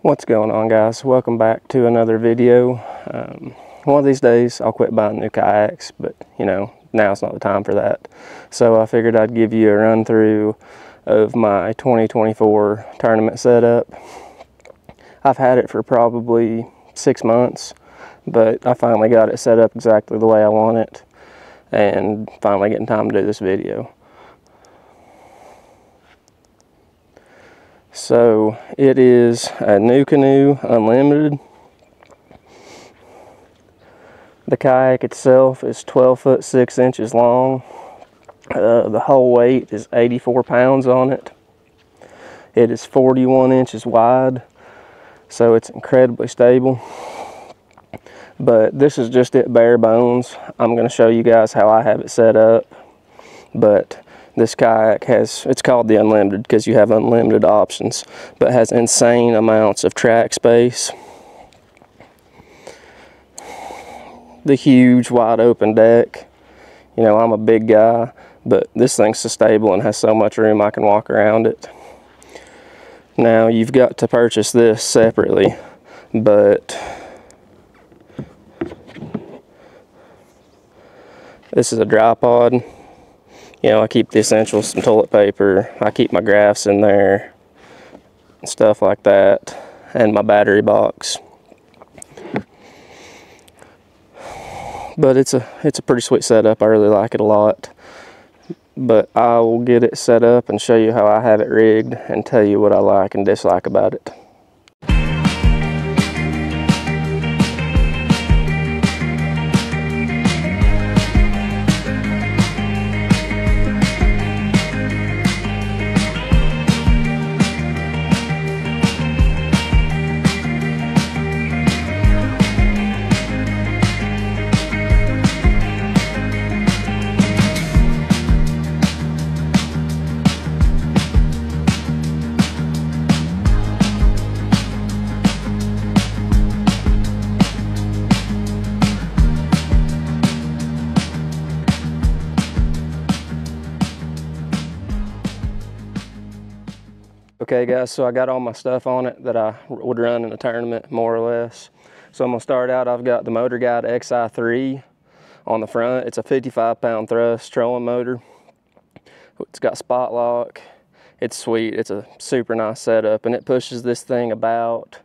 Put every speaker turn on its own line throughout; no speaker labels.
What's going on, guys? Welcome back to another video. One of these days I'll quit buying new kayaks, but you know, now's not the time for that. So I figured I'd give you a run through of my 2024 tournament setup. I've had it for probably 6 months, but I finally got it set up exactly the way I want it, and finally getting time to do this video. So it is a Nucanoe Unlimited. The kayak itself is 12 foot 6 inches long. The whole weight is 84 pounds on it. It is 41 inches wide, so it's incredibly stable. But this is just it bare bones. I'm going to show you guys how I have it set up. But this kayak has, it's called the Unlimited because you have unlimited options, but has insane amounts of track space. The huge wide open deck. You know, I'm a big guy, but this thing's so stable and has so much room I can walk around it. Now you've got to purchase this separately, but this is a dry pod. You know, I keep the essentials, some toilet paper, I keep my graphs in there, and stuff like that, and my battery box. But it's a pretty sweet setup. I really like it a lot. But I will get it set up and show you how I have it rigged and tell you what I like and dislike about it. Okay guys, so I got all my stuff on it that I would run in a tournament, more or less. So I'm gonna start out, I've got the motorguide Xi3 on the front. It's a 55-pound thrust trolling motor. It's got spot lock. It's sweet, it's a super nice setup, and it pushes this thing about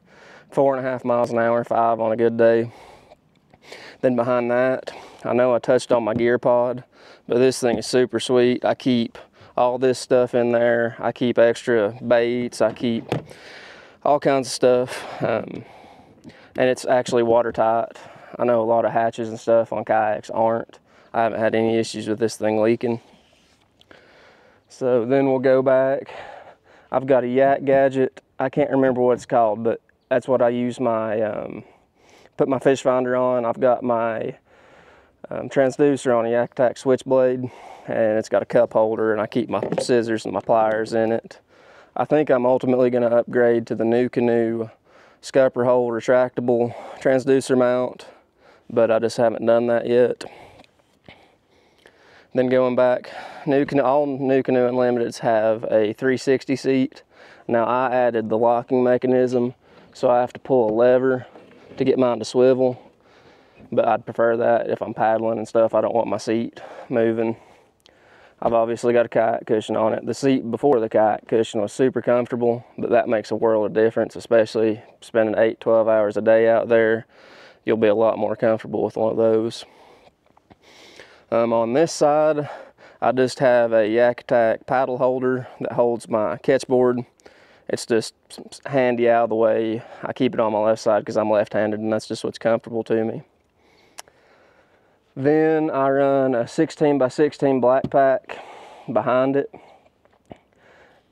4.5 miles an hour, 5 on a good day. Then behind that, I know I touched on my gear pod, but this thing is super sweet. I keep all this stuff in there. I keep extra baits, I keep all kinds of stuff, and it's actually watertight. I know a lot of hatches and stuff on kayaks aren't. I haven't had any issues with this thing leaking. So then we'll go back. I've got a yak gadget. I can't remember what it's called, but that's what I use my put my fish finder on. I've got my transducer on a yak attack switchblade, and it's got a cup holder, and I keep my scissors and my pliers in it. I think I'm ultimately going to upgrade to the Nucanoe scupper hole retractable transducer mount, but I just haven't done that yet. Then going back, all Nucanoe Unlimiteds have a 360 seat. Now I added the locking mechanism, so I have to pull a lever to get mine to swivel, but I'd prefer that if I'm paddling and stuff. I don't want my seat moving. I've obviously got a kayak cushion on it. The seat before the kayak cushion was super comfortable, but that makes a world of difference, especially spending 8-12 hours a day out there. You'll be a lot more comfortable with one of those. On this side, I just have a Yak Attack paddle holder that holds my catchboard. It's just handy out of the way. I keep it on my left side because I'm left-handed, and that's just what's comfortable to me. Then I run a 16x16 black pack behind it,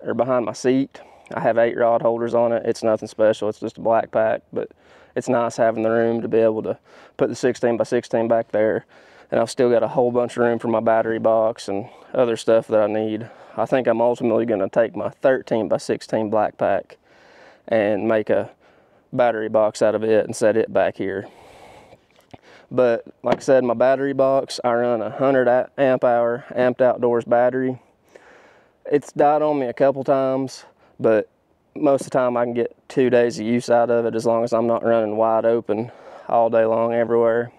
or behind my seat. I have 8 rod holders on it. It's nothing special, it's just a black pack, but it's nice having the room to be able to put the 16x16 back there. And I've still got a whole bunch of room for my battery box and other stuff that I need. I think I'm ultimately going to take my 13x16 black pack and make a battery box out of it and set it back here. But like I said, my battery box, I run a 100 amp hour amped outdoors battery. It's died on me a couple times, but most of the time I can get 2 days of use out of it as long as I'm not running wide open all day long everywhere.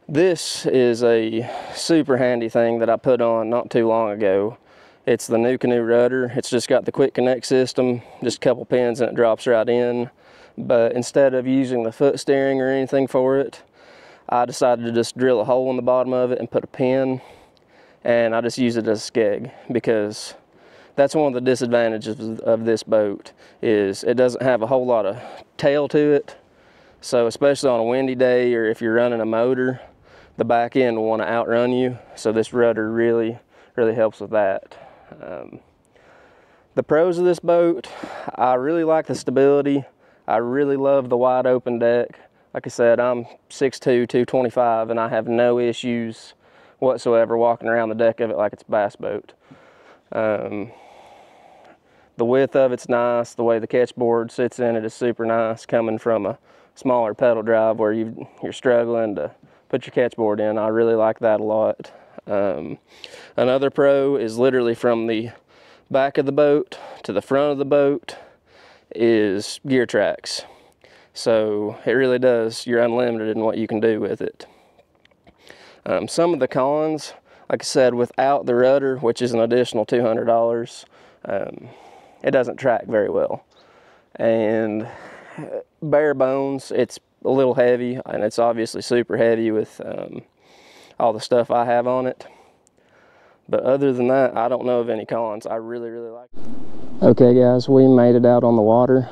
This is a super handy thing that I put on not too long ago. It's the Nucanoe rudder. It's just got the quick connect system, just a couple pins and it drops right in. But instead of using the foot steering or anything for it, I decided to just drill a hole in the bottom of it and put a pin, and I just use it as a skeg, because that's one of the disadvantages of this boat, is it doesn't have a whole lot of tail to it. So especially on a windy day, or if you're running a motor, the back end will want to outrun you. So this rudder really helps with that. The pros of this boat, I really like the stability. I really love the wide open deck. Like I said, I'm 6'2", 225, and I have no issues whatsoever walking around the deck of it like it's a bass boat. The width of it's nice. The way the catchboard sits in it is super nice, coming from a smaller pedal drive where you're struggling to put your catchboard in. I really like that a lot. Another pro is literally from the back of the boat to the front of the boat is gear tracks. So it really does, you're unlimited in what you can do with it. Some of the cons, like I said, without the rudder, which is an additional $200, it doesn't track very well. And bare bones, it's a little heavy, and it's obviously super heavy with all the stuff I have on it. But other than that, I don't know of any cons. I really like it. Okay guys, we made it out on the water.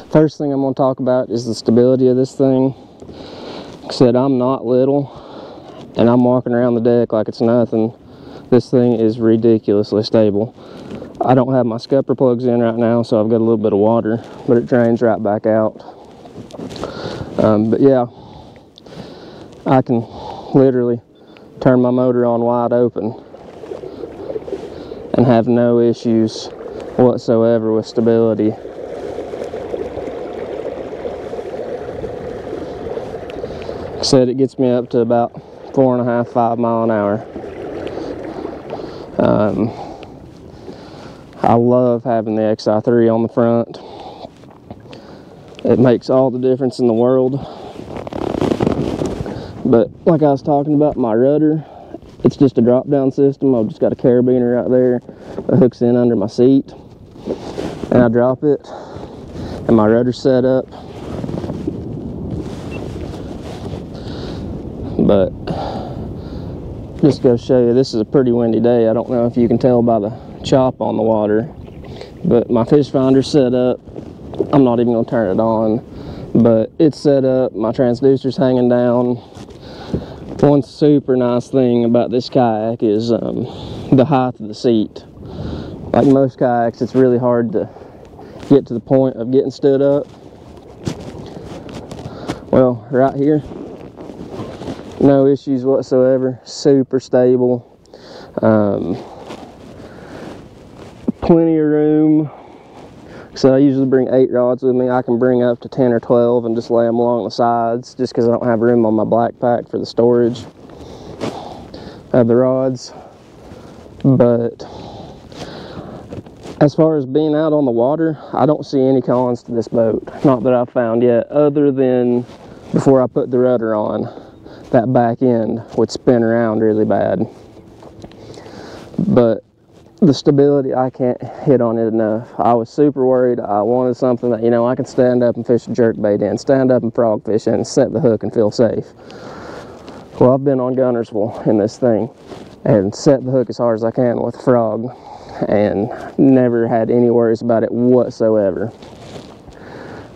First thing I'm going to talk about is the stability of this thing. Like I said, I'm not little, and I'm walking around the deck like it's nothing. This thing is ridiculously stable. I don't have my scupper plugs in right now, so I've got a little bit of water, but it drains right back out. But yeah, I can literally turn my motor on wide open and have no issues whatsoever with stability. Like I said, it gets me up to about 4.5, 5 miles an hour. I love having the Xi3 on the front. It makes all the difference in the world. But like I was talking about, my rudder, it's just a drop down system. I've just got a carabiner right there that hooks in under my seat, and I drop it and my rudder's set up. But just to show you, this is a pretty windy day. I don't know if you can tell by the chop on the water, but my fish finder's set up. I'm not even going to turn it on, but it's set up. My transducer's hanging down. One super nice thing about this kayak is the height of the seat. Like most kayaks, it's really hard to get to the point of getting stood up. Well, right here, no issues whatsoever. Super stable. Plenty of room. So I usually bring 8 rods with me. I can bring up to 10 or 12 and just lay them along the sides, just because I don't have room on my black pack for the storage of the rods. But as far as being out on the water, I don't see any cons to this boat. Not that I've found yet, other than before I put the rudder on, that back end would spin around really bad. but the stability, I can't hit on it enough. I was super worried. I wanted something that, you know, I can stand up and fish a jerkbait in, stand up and frog fish in, and set the hook and feel safe. Well, I've been on Gunnersville in this thing and set the hook as hard as I can with frog and never had any worries about it whatsoever.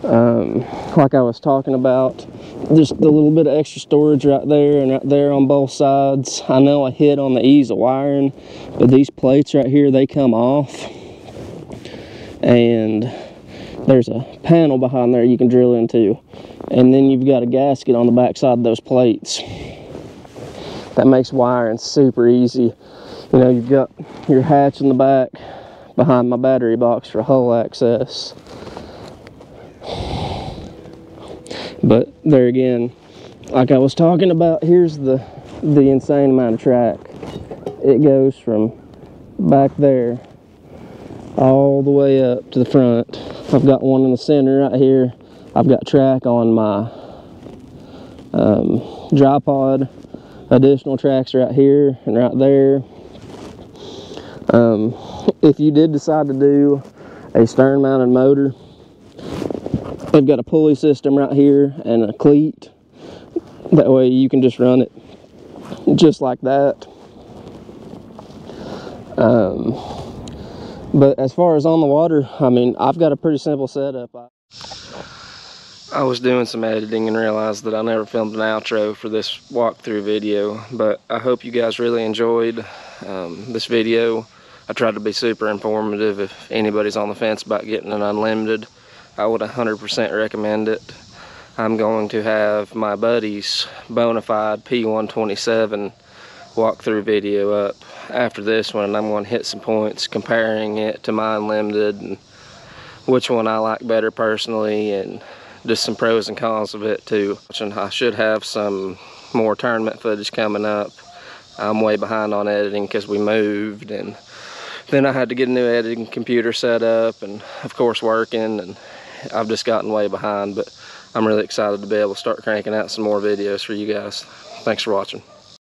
Like I was talking about, just a little bit of extra storage right there and right there on both sides. I know I hit on the ease of wiring, but these plates right here, they come off, and there's a panel behind there you can drill into, and then you've got a gasket on the back side of those plates. That makes wiring super easy. You know, you've got your hatch in the back behind my battery box for hull access. But there again, like I was talking about, here's the insane amount of track. It goes from back there all the way up to the front. I've got one in the center right here. I've got track on my dry pod, additional tracks right here and right there. If you did decide to do a stern mounted motor, they've got a pulley system right here and a cleat. That way you can just run it just like that. But as far as on the water, I mean, I've got a pretty simple setup. I was doing some editing and realized that I never filmed an outro for this walkthrough video, but I hope you guys really enjoyed this video. I tried to be super informative. If anybody's on the fence about getting an Unlimited, I would 100% recommend it. I'm going to have my buddy's Bonafide P127 walkthrough video up after this one, and I'm going to hit some points comparing it to my Unlimited and which one I like better personally, and just some pros and cons of it too. And I should have some more tournament footage coming up. I'm way behind on editing because we moved, and then I had to get a new editing computer set up, and of course working, and I've just gotten way behind, but I'm really excited to be able to start cranking out some more videos for you guys. Thanks for watching.